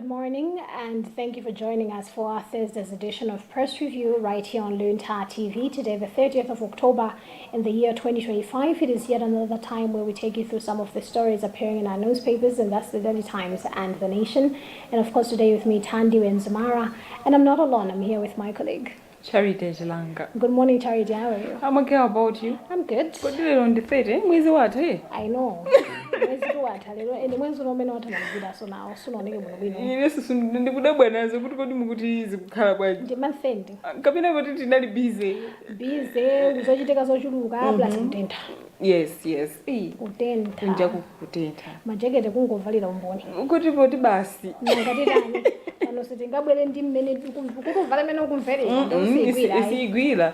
good morning, and thank you for joining us for our Thursday's edition of Press Review right here on Luntha TV. Today, the 30th of October in the year 2025. It is yet another time where we take you through some of the stories appearing in our newspapers, and that's the Daily Times and The Nation. And of course, today with me, Tandi and Zamara. And I'm not alone, I'm here with my colleague. Charity Jalanga. Good morning, Charity. How are you? I'm okay. How about you? I'm good. What did you on the third? Where's what? Hey? I know. Where's the water? And the ones who don't know what so now, soon on Yes, soon the good one as a good Muguti Calabar. the month ending. Coming over to not busy. Busy, so you take a social plus utenta. Yes. Utenta. Unjaku Utenta. Majegete kungovalira umboni. Ukuti voti basi. Ngati ano sithi ngabwele ndi mmene kukuvala mene ukumvere isigwira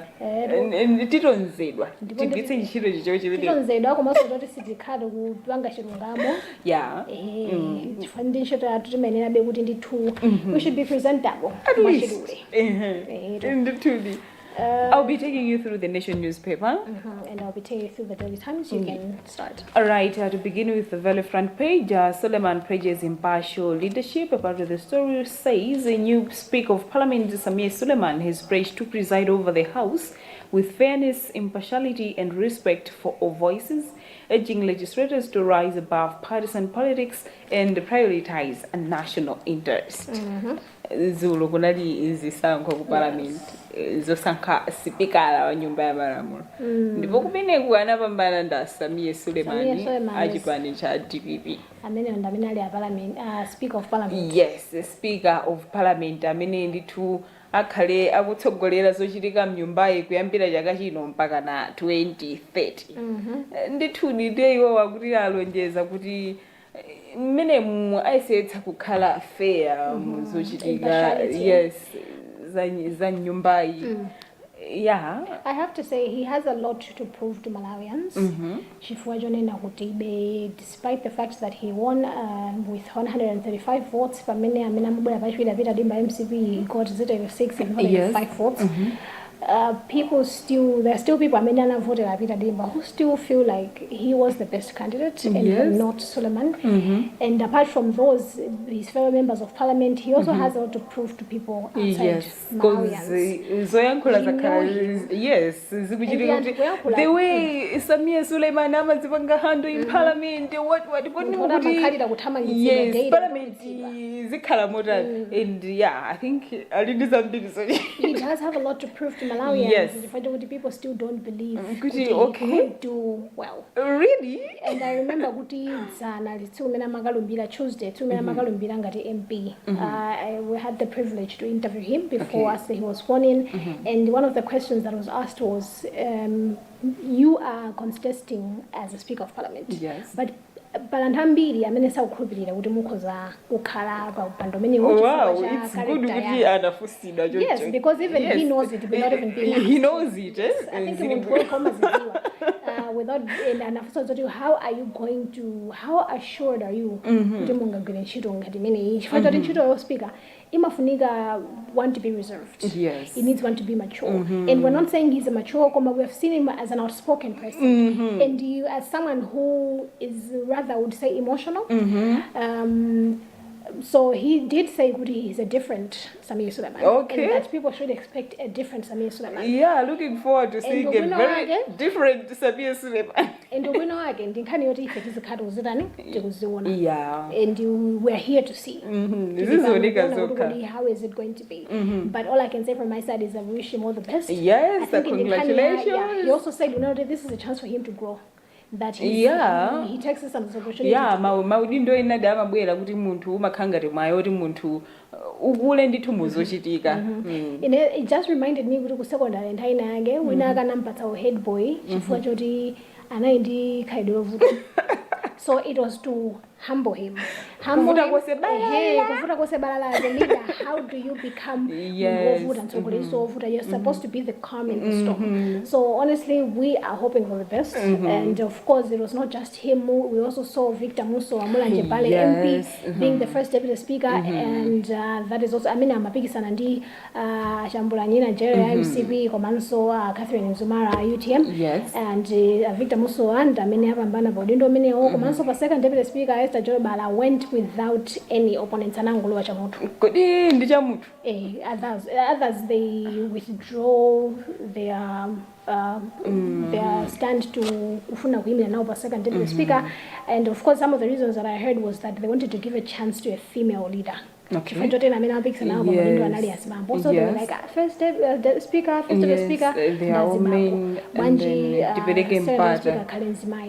titonzedwa tigwitse ntchito chicho chilidi titonzedwa komanso kuti sitikhala kupanga chilungamo yeah chifukwa ndi ntchito yathu timenera be kuti ndithu we should be presentable ndithudi I'll be taking you through the Nation newspaper. And I'll be taking you through the Daily Times. You can start. All right, to begin with the very front page, Suleiman prays impartial leadership. A part of the story says a new Speaker of Parliament, Samir Suleiman, has praised to preside over the House with fairness, impartiality, and respect for all voices, urging legislators to rise above partisan politics and prioritize a national interest. Zulu kunali izisankho ku parliament zosankha sipikala wa nyumba ya malamulo ndipo kumene kuanapambana nda Samia Suleiman achipani cha DPP amene ndamene ali a parliament speaker of parliament. Yes, speaker of parliament amene ndithu akhale akutsogolera zochitika mnyumbayi kuyambira chaka chino mpaka na 2030 ndithu ndiye iwo wakuti alonjeza kuti mmene ayisetsa kukhala fair muzochitika yes za nyumbayi. Yeah, I have to say he has a lot to prove to Malawians. Chifukwa jonena kuti despite the fact that he won with 135 votes, pamene amene amabwera pachipita pita dimba MCP he got 6 and 5 votes. There are still people I mean voted Apita Dimba who still feel like he was the best candidate and not Suleiman. And apart from those, his fellow members of parliament, he also has a lot to prove to people outside Malawians. The way Samia Suleiman amazipanga handle in parliament, what yes, parliament zikhala mota and yeah, I think I did something. He does have a lot to prove to Malawians. Yes. People still don't believe Kuti he could do well. Really? And I remember Kuti Zana Tsumena Magalumbira Tuesday, Tsumena Magalumbira ngati MP. We had the privilege to interview him before he was sworn in. And one of the questions that was asked was, you are contesting as a Speaker of Parliament. Yes. But Balantambiri, amene saukhulupirira kuti mukhoza kukhala pa upando mene wow, it's good kuti anafusidwa jojo. Yes, because even he knows it without even being asked. He knows it, yes. I think he will come as without and how assured are you kuti mungagwira ntchito ngati imeneyi chifukwa choti ntchito yo speaker imafunika one to be reserved. Yes. It needs one to be mature. And we're not saying he's a mature comma, we have seen him as an outspoken person. And you as someone who is rather, I would say, emotional. So he did say that he's a different Samir Suleiman. Okay. And that people should expect a different Samir Suleiman. Yeah, looking forward to seeing a very different Samir Suleiman. And we know again, yeah. And we're here to see. This is how is it going to be? But all I can say from my side is I wish him all the best. Yes, congratulations. He also said, this is a chance for him to grow. That he takes us some opportunity. Yeah, maudindo inada amabwera kuti munthu umakhangati mwayo kuti munthu ukule ndithu muzochitika. It just reminded me kuti ku secondary nthawi yake wina akanampatsa head boy chifukwa choti anayi ndi khalidwe lovuta. So it was to humble him. Kuvuta kose balala as a leader. How do you become you're supposed to be the calm in the storm. So honestly, we are hoping for the best. And of course, it was not just him. We also saw Victor Muso Amulanje Pale MP being the first deputy speaker, and that is also I'm a big sanandi Shambulani Nigeria MCB Komanso Catherine Nzumara UTM. Yes. And Victor Muso and Many Bana Bodindo Mini Komanso for second deputy speaker Esther Jorobala went without any opponents anangolowa chamoto. Kodi ndi chamutu. Others they withdraw their stand to kufuna kuimira now for second deputy speaker, and of course some of the reasons that I heard was that they wanted to give a chance to a female leader. Okay. So they were like first the speaker, first the speaker. They are all main and then speaker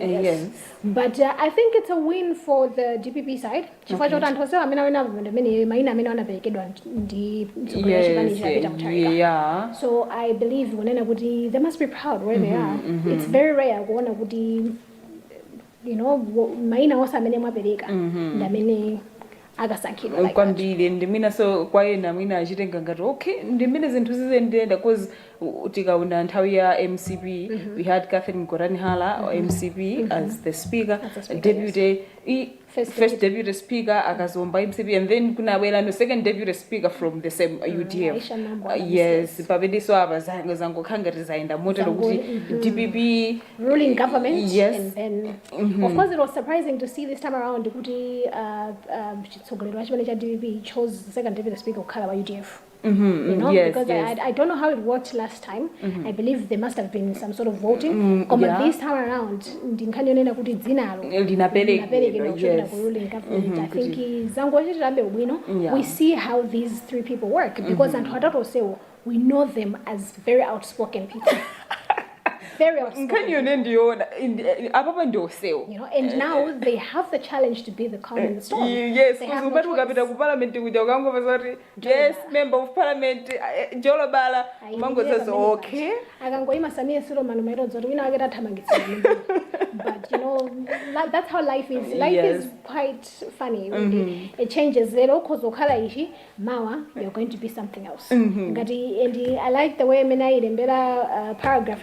yes. But I think it's a win for the DPP side. Yeah. So I believe they must be proud where they are. It's very rare maina wasa amene mwapereka ndamene akasankhidwa like kwambiri ndimina so kwayena mwina achitenga ngati okay ndimene zinthu zizendenda cause tikaona nthawi ya MCP we had Catherine Gorani Hala or MCP as the speaker, deputy first deputy speaker akazomba MCP, and then kunabwera no second deputy speaker from the same UDF. Yes, pamene so abazango zangokhanga tizaenda motero kuti DPP ruling government. Yes. And then of course it was surprising to see this time around kuti chitsogolero chimene cha DPP chose the second deputy speaker kukhala wa UDF. Yes, because yes. I don't know how it worked last time. I believe there must have been some sort of voting. But this time around, ndinkanionena kuti dzinalo linaperekedwa ruling government. I think we see how these three people work because we know them as very outspoken people. Very outspoken. And now they have the challenge to be the calm in the storm. Yes, yes, member of parliament, Jolabala, Mango says, okay. But that's how life is. Life is quite funny. Really. It changes. You're going to be something else. And I like the way paragraph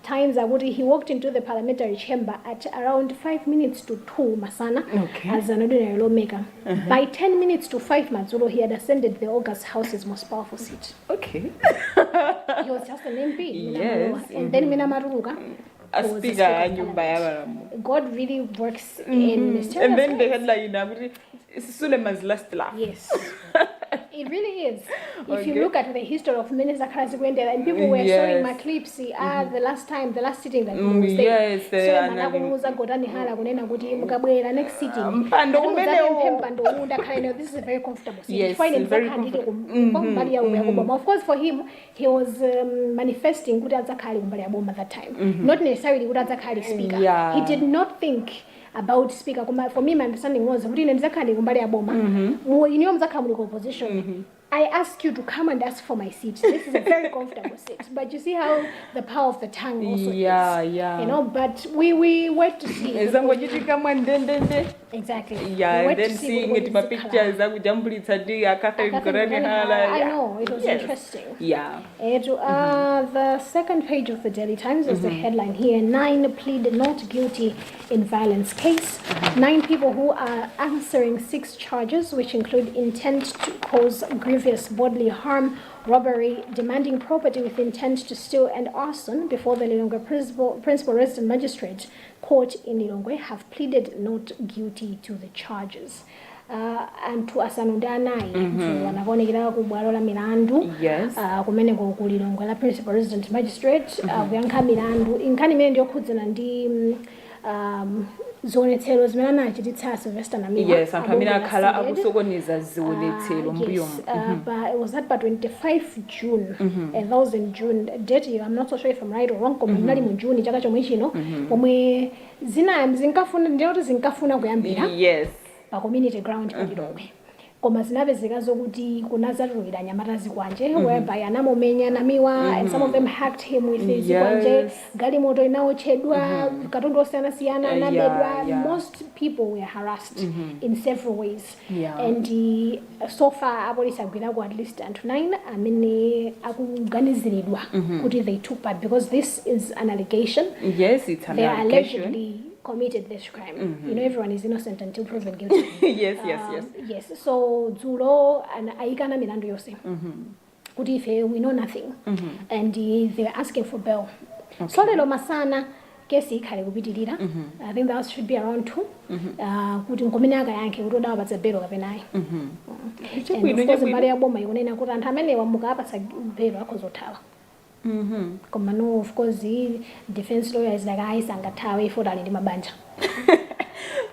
times he walked into the parliamentary chamber at around 5 minutes to 2 Masana as an ordinary lawmaker. By 10 minutes to 5 Matsuro, he had ascended the August House's most powerful seat. Okay. He was just an MP. Yes. And then Minamaruga. God really works in mysterious and then the headline Suleiman's last laugh. Yes. It really is. If you look at the history of Minister Krasikwende, and people were showing my clips, the last sitting that he was there. Yes, next sitting. This is a very comfortable seat. Yes, very comfortable. Of course, for him, he was manifesting good at that time. Not necessarily good at speaker. Yeah. He did not think about speaker. For me, my understanding was opposition. I ask you to come and ask for my seat. This is a very comfortable seat. But you see how the power of the tongue also is. But we wait to see. Exactly. Yeah, and then seeing it in my pictures, Catherine Gorani Hala. I know, it was interesting. Yeah. The second page of the Daily Times is the headline here. 9 plead not guilty in violence case. 9 people who are answering 6 charges, which include intent to cause grievous bodily harm, robbery, demanding property with intent to steal, and arson before the Lilongwe Principal Resident Magistrate Court in Lilongwe have pleaded not guilty to the charges. And to asanundanai wanakonekera kubwalo la milandu kumene ku Lilongwe la Principal Resident Magistrate kuyankha milandu inkhani imene ndiyokhudzana ndi zionetsero zimene achititsa Sylvester Namiwa. Yes, akamira khala akusokoniza zionetsero mbuyo. But it was that by 25 June, and that was in June date. I'm not so sure if I'm right or wrong. Komali mu June chaka chomwe chino pomwe zinkafuna kuyambira. Yes. Pa community ground ku Lilongwe. Koma zinapezeka zokuti kunazatulukira nyamata zikwanje whereby anamumenya Namiwa and some of them hacked him with zikwanje galimoto inaotchedwa katundu osiyana-siyana anabedwa. Most people were harassed in several ways. And so far apolisi agwirako at least anthu 9 amene akuganiziridwa kuti they took part, because this is an allegation. Yes, it's an they allegation. Allegedly committed this crime. Everyone is innocent until proven guilty. Yes. So Zulo and Aikana milandu yose. Kuti we know nothing. And they're asking for bail. So lelo masana kesi ikhale kupitirira. I think that should be around 2 kuti nkomene akayankhe kuti odawapatsa belo kapenayi. And of course mbali ya boma ikunena kuti anthu amenewa mukapatsa belo akhozothawa. Koma no, of course the defense lawyer is like sangathawe ifo ali ndi mabanja.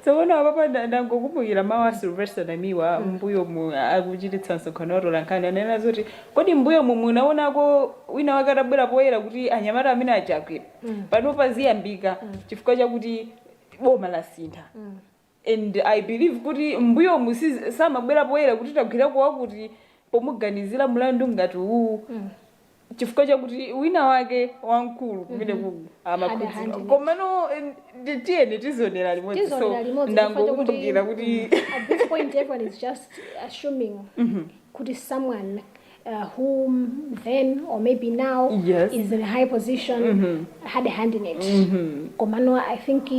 So when papa ndangokumbukira mawa Sylvester Namiwa mbuyo mu akuchititsa msonkhano lankani anena zoti kodi mbuyo mu munaonako wina wakatabwera poyera kuti anyamata amene achakwera pano paziyambika chifukwa chakuti boma lasintha. And I believe kuti mbuyo musi samabwera poyera kuti tagwira kwa kuti pomuganizira mulandu ngati uwu chifukwa chakuti wina wake wankulu kumene amakhudzi koma no tiyeni tizonera limodzi so ndangokumbukira kuti at this point everyone is just assuming kuti someone whom then or maybe now is in a high position had a hand in it. Komano, I think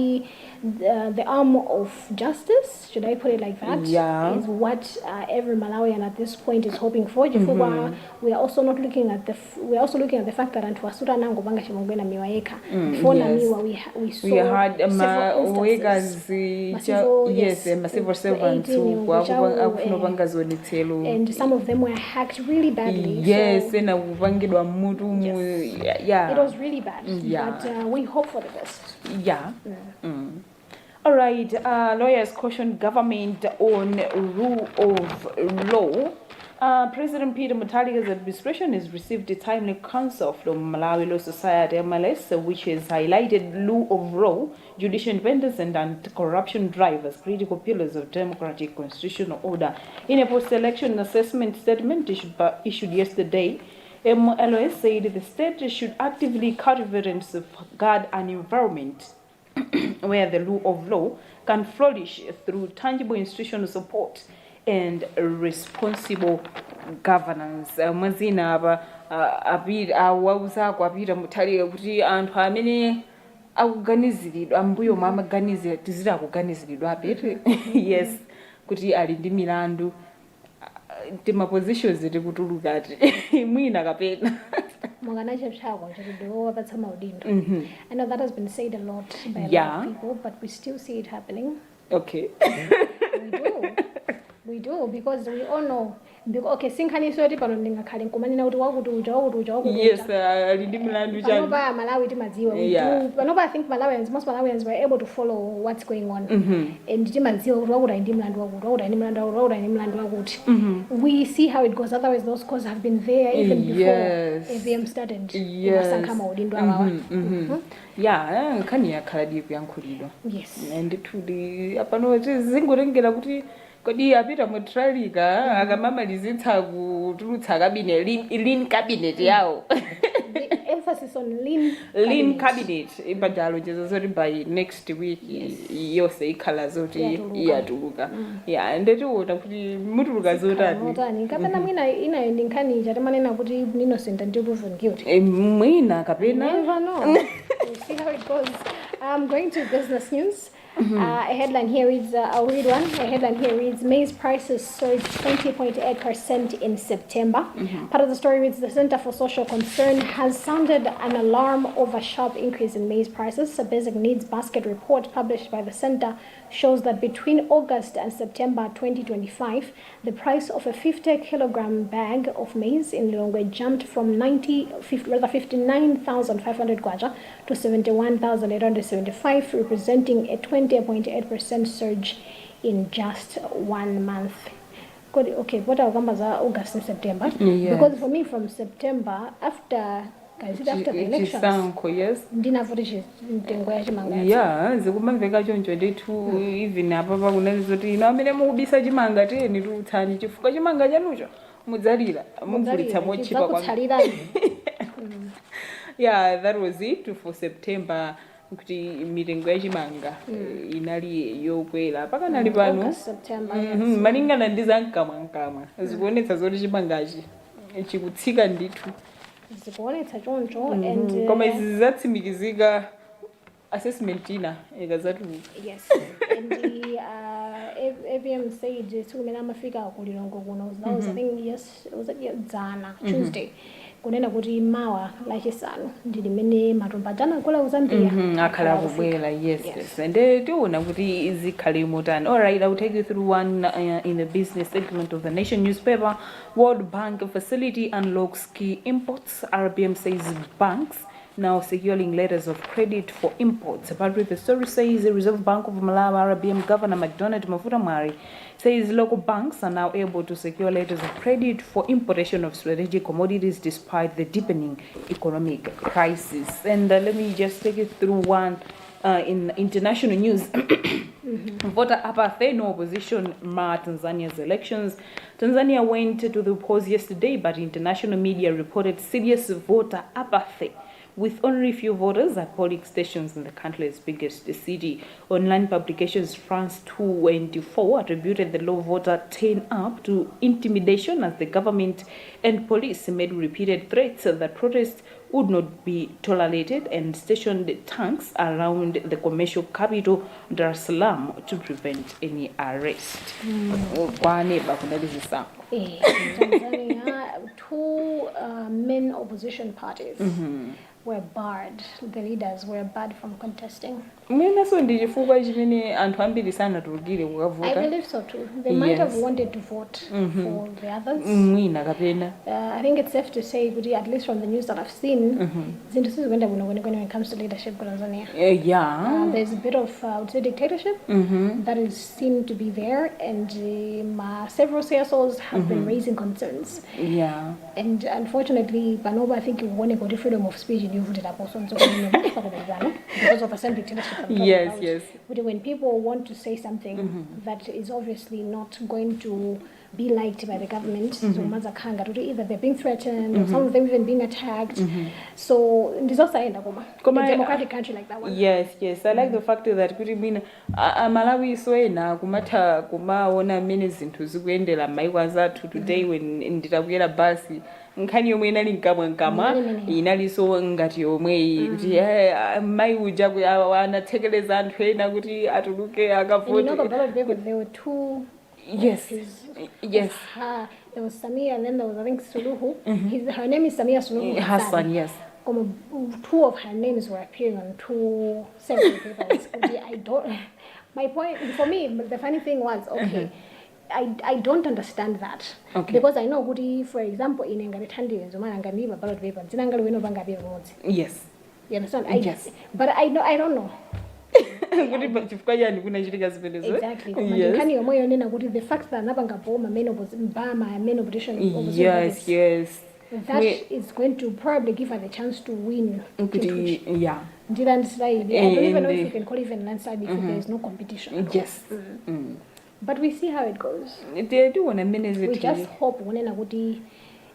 the arm of justice, should I put it like that, is what every Malawian at this point is hoping for. We are also not looking at we are also looking at the fact that Antuasura nango banga chimongwena miwaeka. Before Namiwa we saw several instances, massive servants who and some of them were hacked really badly. Yes, so and it was really bad. But we hope for the best. All right, lawyers caution government on rule of law. President Peter Mutharika's administration has received a timely counsel from Malawi Law Society MLS, which has highlighted rule of law, judicial independence, and anti-corruption drive as critical pillars of democratic constitutional order. In a post-election assessment statement issued yesterday, MLS said the state should actively cultivate and safeguard an environment where the rule of law can flourish through tangible institutional support and responsible governance. Mazina awauza kwapita Mutharika kuti anthu amene akuganiziridwa ambuyo mamaganizira tizira kuganiziridwa apete yes kuti ali ndi milandu tema positions tikutuluka ati mwina kapena. I know that has been said a lot by a lot of people, but we still see it happening. Okay. We do, because we all know. Okay, sinkani soti pano ndingakhale nkumanena kuti wakutuja yes, alindi milandu chani panopa Malawi timadziwa panopa I think most Malawians were able to follow what's going on and timadziwa kuti wakuti ndi mlandu wakuti we see how it goes. Otherwise those causes have been there even before AVM started. Masankha maudindo awawa nkhani yakhala diku yankhulidwa yes and tudi apano zingorengera kuti kodi apita Mutharika akamamalizitsa kutulutsa cabinet lean cabinet yawo. The emphasis on lean cabinet ibadalo zoti by next week yose ikhala zoti iyatuluka ndetiwona kuti mutuluka zotani kapena mwina inayo ndinkhani chatimanena kuti innocent until proven guilty mwina kapena never know. We'll see how it goes. I'm going to business news. A headline here reads, I'll read one. A headline here reads, maize prices surged 20.8% in September. Part of the story reads, the Center for Social Concern has sounded an alarm over sharp increase in maize prices. A basic needs basket report published by the center shows that between August and September 2025, the price of a 50-kilogram bag of maize in Lilongwe jumped from 59,500 kwacha to 71,875, representing a 20.8% surge in just 1 month. Okay, what are numbers are August and September? Because for me, from September, after the elections, zikumamveka choncho ndithu even apa pakunena zoti ino amene mukubisa chimanga tiyeni tiutsani chifukwa chimanga chanucho mudzalira mugulitsa mochipa kwa that was it for September. Kuti mitengo ya chimanga inali yokwera pakanali pano malingana ndi zamkamwa zikuonetsa zoti chimangachi chikutsika ndithu zikuonetsa choncho and koma izi zatsimikizika assessment ina ikazatuluka yes and IBM said sikumena mafika kulilongo kuno. That was I think yes, it was Zana Tuesday. Kunena kuti mawa lachisanu ndilimene matumba jana kola uzambia akhala kubwela yes and tiona kuti izikhale motani. All right, I will take you through one in the business segment of the Nation newspaper. World Bank facility unlocks key imports. RBM says banks now securing letters of credit for imports. Apart with the story says the Reserve Bank of Malawi RBM Governor McDonald Mafutamari says local banks are now able to secure letters of credit for importation of strategic commodities despite the deepening economic crisis. And let me just take you through one in international news. Voter apathy, no opposition marred Tanzania's elections. Tanzania went to the polls yesterday, but international media reported serious voter apathy, with only few voters at polling stations in the country's biggest city. Online publications France 24 attributed the low voter turnout to intimidation as the government and police made repeated threats that protests would not be tolerated and stationed tanks around the commercial capital Dar es Salaam to prevent any arrest. Tanzania, two main opposition parties were barred. The leaders were barred from contesting. I believe so too. They might have wanted to vote for the others. I think it's safe to say, at least from the news that I've seen, when it comes to leadership in Tanzania. There's a bit of, I would say, dictatorship that is seen to be there, and several CSOs have been raising concerns. And unfortunately, Banoba, I think you want to go to freedom of speech and you voted up also because of a certain dictatorship. Yes. When people want to say something that is obviously not going to be liked by the government, so either they're being threatened or some of them even being attacked. So this also a democratic country like that one. Yes. I like the fact that Malawi soena kumata kumaona many zintu zikuendela maiwaza today when nditakwera basi nkhani yomwe inali nkamwa inaliso ngati yomwe kuti mai uja anathekeleza anthu ena kuti atuluke akavote. There were two. Yes. There was Samia and then there was, I think, Suluhu. Her name is Samia Suluhu Hassan, yes. Two of her names were appearing on two separate papers. My point, for me, the funny thing was, I don't understand that. Because I know, for example, in Engaritandi, ballot paper, yes. You understand? Yes. But I don't know. Exactly. Yes. The fact that main opposition yes. That is going to probably give her the chance to win. I don't even know if you can call it a landslide if there is no competition. Yes. But we see how it goes. They do want a minute. We just hope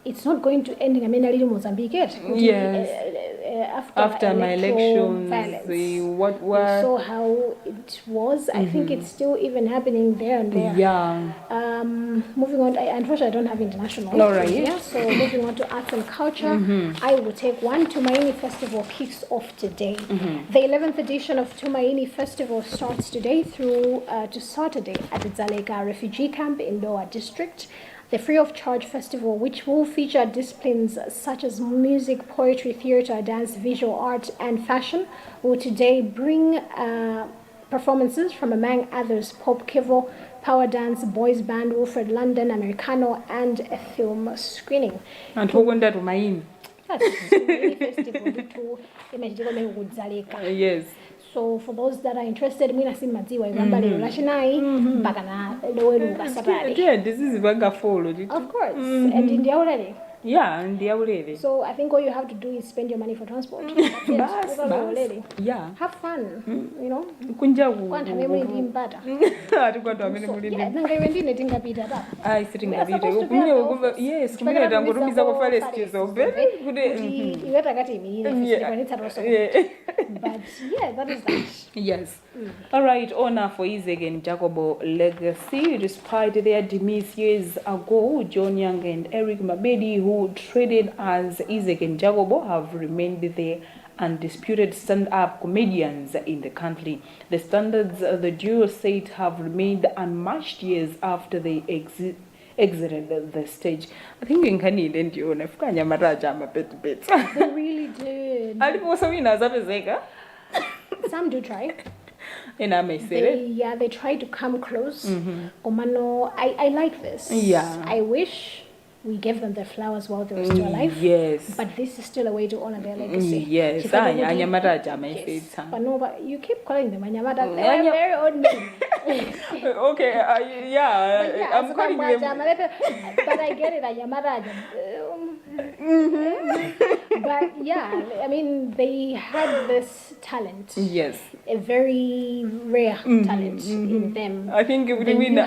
it's not going to end in Mozambique yet. Yes. After my elections, we saw how it was. I think it's still even happening there and there. Moving on, unfortunately I don't have international. All right. So moving on to arts and culture, I will take one. Tumaini Festival kicks off today. The 11th edition of Tumaini Festival starts today through to Saturday at the Dzaleka refugee camp in Doha district. The free of charge festival, which will feature disciplines such as music, poetry, theater, dance, visual art, and fashion, will today bring performances from, among others, Pop Kivo, Power Dance, Boys Band, Wilfred London, Americano, and a film screening. And who went to my festival yes. So for those that are interested, this is followed. Of course, and in the already. Yeah, and they are already. So I think all you have to do is spend your money for transport. Yeah. Have fun, you know. But yeah, that is that. Yes. All right, honor for Isaac and Jacobo legacy. Despite their demise years ago, John Young and Eric Mabedi, who traded as Isaac and Jacobo, have remained the undisputed stand-up comedians in the country. The standards the duo said have remained unmatched years after they exited the stage. I think in Canada and you know, They really did. Some do try. They try to come close. Komano, I like this. Yeah. I wish we gave them their flowers while they were still alive. Yes. But this is still a way to honor their legacy. Yes. Yes. But no, but you keep calling them Anyamata. They are very old men. Okay, yeah, I'm calling them. But I get it, Anyamata. But yeah, I mean, they had this talent. Yes. A very rare talent in them. I think it would mean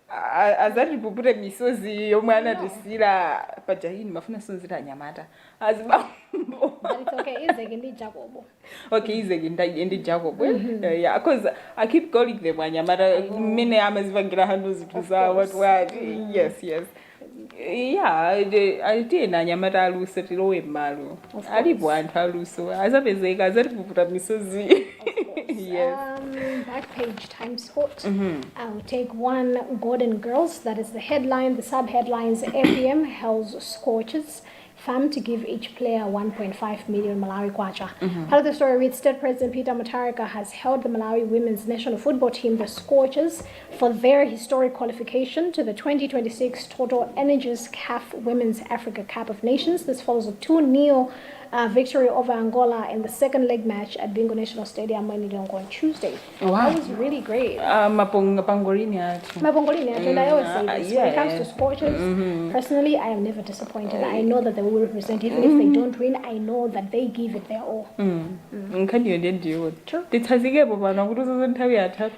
azati pupure misozi yomwana tisira pajahini mafuna sonzira nyamata azibambo. But it's okay, izeke ndi Jacobo. Okay, izeke ndi Jacobo. Yeah, because I keep calling them nyamata mene amazivangira hanu zitu za what. Yes. Yeah, I did nyamata aluso tilowe malu. Alipo anthu aluso azapezeka azati pupura misozi. Yes. Backpage Times Sport. I'll take one. Golden Girls, that is the headline. The sub-headlines: APM held scorches. FAM to give each player 1.5 million Malawi kwacha. Part of the story reads: State President Peter Mutharika has held the Malawi women's national football team, the Scorchers, for their historic qualification to the 2026 Total Energies CAF Women's Africa Cup of Nations. This follows a 2-0 victory over Angola in the second leg match at Bingo National Stadium when it on Tuesday. Wow. That was really great. Mapongolini and I always say this, when it comes to Scorchers, personally, I am never disappointed. I know that they will represent, even if they don't win, I know that they give it their all. Can you do it? True.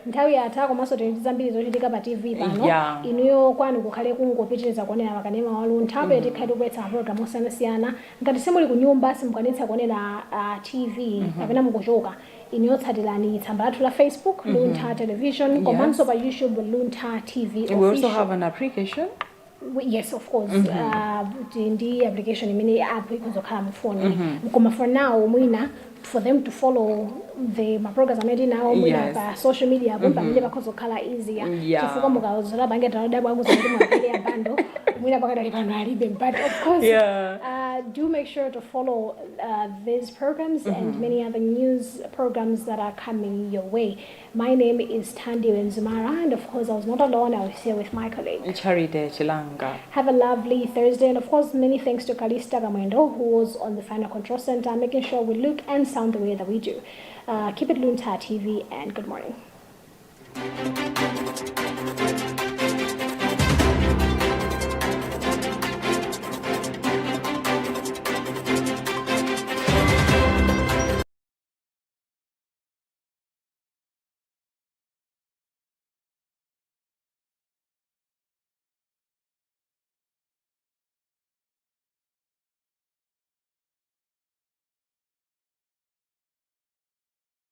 Nthawi yatha komanso zambiri zochitika pa TV pano inuyo kwanu kukhale kungopitireza kuonera makanema wa Luntha pete tikhale kubwetsa program osiyanasiyana ngati simuli ku nyumba simukwanitsa kuonera TV kapena mukuchoka inuyo tsatirani tsamba lathu la Facebook Luntha Television komanso pa YouTube Luntha TV official. We also have an application. Yes, of course. The application imene app ikuzokhala mu phone. Koma for now mwina for them to follow my programs I'm now mwina social media pamene pakuzokhala easier. Chifukwa mukazola bange download bwangu zoti mwapele bando mwina pakadali pano alibe, but of course do make sure to follow these programs and many other news programs that are coming your way. My name is Tandi Wenzumara, and of course I was not alone. I was here with my colleague Charite Chilanga. Have a lovely Thursday, and of course many thanks to Kalista Gamwendo, who was on the final control center making sure we look and sound the way that we do. Keep it Luntha TV, and good morning.